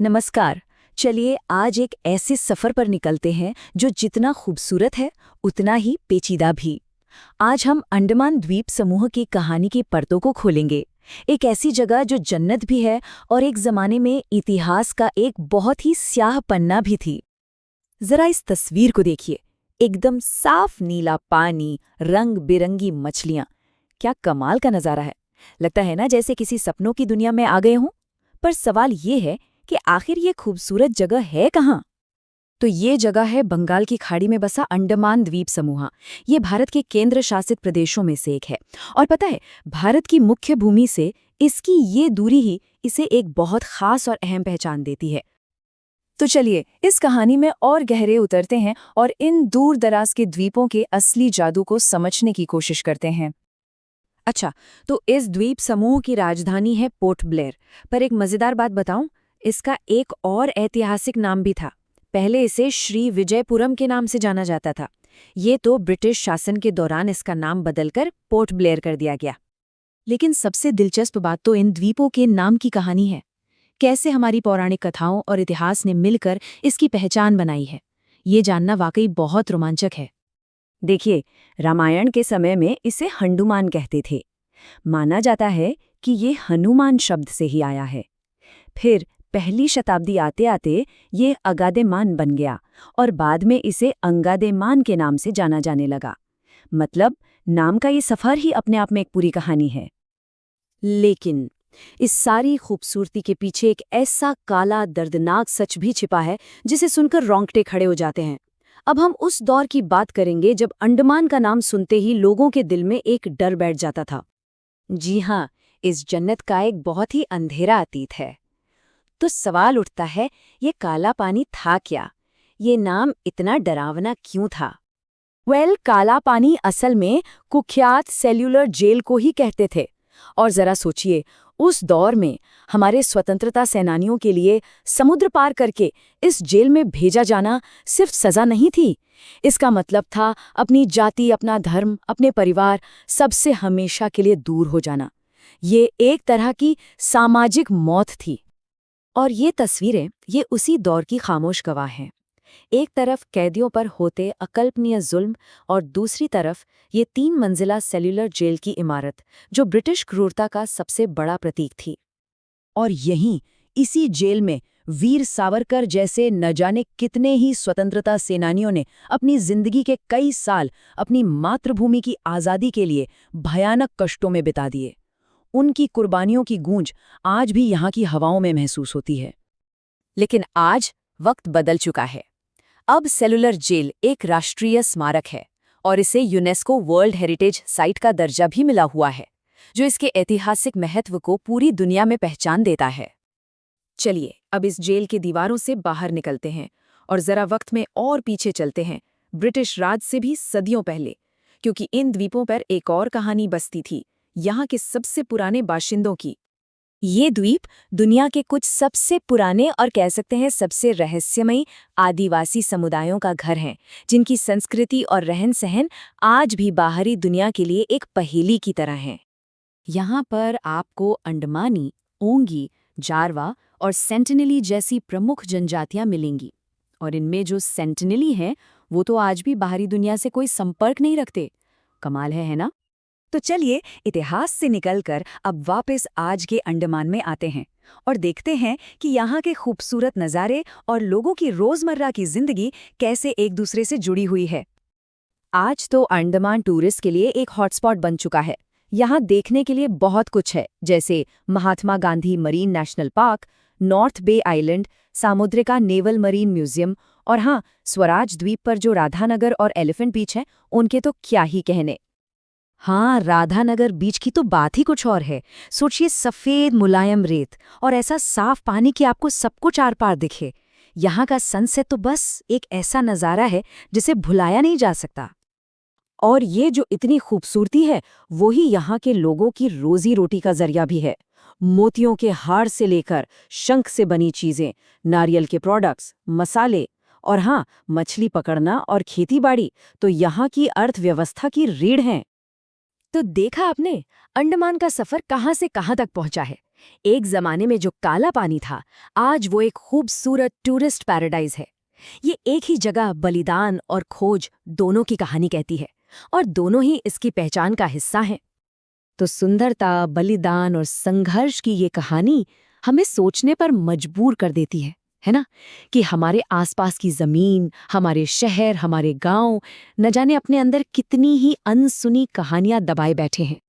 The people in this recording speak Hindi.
नमस्कार। चलिए आज एक ऐसे सफर पर निकलते हैं जो जितना खूबसूरत है उतना ही पेचीदा भी। आज हम अंडमान द्वीप समूह की कहानी की परतों को खोलेंगे। एक ऐसी जगह जो जन्नत भी है और एक जमाने में इतिहास का एक बहुत ही स्याह पन्ना भी थी। जरा इस तस्वीर को देखिए। एकदम साफ नीला पानी, रंग बिरंगी मछलियां। क्या कमाल का नजारा है। लगता है ना जैसे किसी सपनों की दुनिया में आ गए हों। पर सवाल ये है कि आखिर ये खूबसूरत जगह है कहाँ? तो ये जगह है बंगाल की खाड़ी में बसा अंडमान द्वीप समूह। ये भारत के केंद्र शासित प्रदेशों में से एक है। और पता है, भारत की मुख्य भूमि से इसकी ये दूरी ही इसे एक बहुत खास और अहम पहचान देती है। तो चलिए इस कहानी में और गहरे उतरते हैं और इन दूर दराज के द्वीपों के असली जादू को समझने की कोशिश करते हैं। अच्छा, तो इस द्वीप समूह की राजधानी है पोर्ट ब्लेयर। पर एक मजेदार बात बताऊं, इसका एक और ऐतिहासिक नाम भी था। पहले इसे श्री विजयपुरम के नाम से जाना जाता था। ये तो ब्रिटिश शासन के दौरान इसका नाम बदलकर पोर्ट ब्लेयर कर दिया गया। लेकिन सबसे दिलचस्प बात तो इन द्वीपों के नाम की कहानी है। कैसे हमारी पौराणिक कथाओं और इतिहास ने मिलकर इसकी पहचान बनाई है, ये जानना वाकई बहुत रोमांचक है। देखिए, रामायण के समय में इसे हंडुमान कहते थे। माना जाता है कि ये हनुमान शब्द से ही आया है। फिर पहली शताब्दी आते आते ये अगादेमान बन गया और बाद में इसे अंगादेमान के नाम से जाना जाने लगा। मतलब नाम का ये सफर ही अपने आप में एक पूरी कहानी है। लेकिन इस सारी खूबसूरती के पीछे एक ऐसा काला दर्दनाक सच भी छिपा है जिसे सुनकर रोंगटे खड़े हो जाते हैं। अब हम उस दौर की बात करेंगे जब अंडमान का नाम सुनते ही लोगों के दिल में एक डर बैठ जाता था। जी हाँ, इस जन्नत का एक बहुत ही अंधेरा अतीत है। तो सवाल उठता है, ये काला पानी था क्या? ये नाम इतना डरावना क्यों था? काला पानी असल में कुख्यात सेल्यूलर जेल को ही कहते थे। और जरा सोचिए, उस दौर में हमारे स्वतंत्रता सेनानियों के लिए समुद्र पार करके इस जेल में भेजा जाना सिर्फ सजा नहीं थी। इसका मतलब था अपनी जाति, अपना धर्म, अपने परिवार, सबसे हमेशा के लिए दूर हो जाना। ये एक तरह की सामाजिक मौत थी। और ये तस्वीरें ये उसी दौर की खामोश गवाह हैं। एक तरफ कैदियों पर होते अकल्पनीय जुल्म और दूसरी तरफ ये 3 मंजिला सेल्यूलर जेल की इमारत जो ब्रिटिश क्रूरता का सबसे बड़ा प्रतीक थी। और यहीं इसी जेल में वीर सावरकर जैसे न जाने कितने ही स्वतंत्रता सेनानियों ने अपनी जिंदगी के कई साल अपनी मातृभूमि की आज़ादी के लिए भयानक कष्टों में बिता दिए। उनकी कुर्बानियों की गूंज आज भी यहाँ की हवाओं में महसूस होती है। लेकिन आज वक्त बदल चुका है। अब सेलुलर जेल एक राष्ट्रीय स्मारक है और इसे यूनेस्को वर्ल्ड हेरिटेज साइट का दर्जा भी मिला हुआ है, जो इसके ऐतिहासिक महत्व को पूरी दुनिया में पहचान देता है। चलिए अब इस जेल की दीवारों से बाहर निकलते हैं और जरा वक्त में और पीछे चलते हैं, ब्रिटिश राज से भी सदियों पहले, क्योंकि इन द्वीपों पर एक और कहानी बसती थी, यहाँ के सबसे पुराने बाशिंदों की। ये द्वीप दुनिया के कुछ सबसे पुराने और कह सकते हैं सबसे रहस्यमयी आदिवासी समुदायों का घर है, जिनकी संस्कृति और रहन-सहन आज भी बाहरी दुनिया के लिए एक पहेली की तरह है। यहाँ पर आपको अंडमानी, ओंगी, जारवा और सेंटिनली जैसी प्रमुख जनजातियां मिलेंगी। और इनमें जो सेंटिनली हैं, वो तो आज भी बाहरी दुनिया से कोई संपर्क नहीं रखते। कमाल है ना? तो चलिए इतिहास से निकलकर अब वापस आज के अंडमान में आते हैं और देखते हैं कि यहाँ के खूबसूरत नज़ारे और लोगों की रोज़मर्रा की जिंदगी कैसे एक दूसरे से जुड़ी हुई है। आज तो अंडमान टूरिस्ट के लिए एक हॉटस्पॉट बन चुका है। यहाँ देखने के लिए बहुत कुछ है, जैसे Mahatma Gandhi marine national park, north bay island, Samudrika naval marine museum और हाँ, स्वराज द्वीप पर जो राधानगर और एलिफेंट बीच हैं, उनके तो क्या ही कहने। हाँ, राधानगर बीच की तो बात ही कुछ और है। सोचिए, सफ़ेद मुलायम रेत और ऐसा साफ पानी कि आपको सब कुछ आर पार दिखे। यहाँ का सनसेट तो बस एक ऐसा नज़ारा है जिसे भुलाया नहीं जा सकता। और ये जो इतनी खूबसूरती है, वही यहाँ के लोगों की रोजी रोटी का जरिया भी है। मोतियों के हार से लेकर शंख से बनी चीज़ें, नारियल के प्रोडक्ट्स, मसाले और हाँ, मछली पकड़ना और खेतीबाड़ी तो यहाँ की अर्थव्यवस्था की रीढ़ हैं। तो देखा आपने, अंडमान का सफर कहाँ से कहाँ तक पहुंचा है। एक जमाने में जो काला पानी था, आज वो एक खूबसूरत टूरिस्ट पैराडाइज है। ये एक ही जगह बलिदान और खोज दोनों की कहानी कहती है, और दोनों ही इसकी पहचान का हिस्सा हैं। तो सुंदरता, बलिदान और संघर्ष की ये कहानी हमें सोचने पर मजबूर कर देती है ना? कि हमारे आसपास की जमीन, हमारे शहर, हमारे गांव न जाने अपने अंदर कितनी ही अनसुनी कहानियां दबाए बैठे हैं।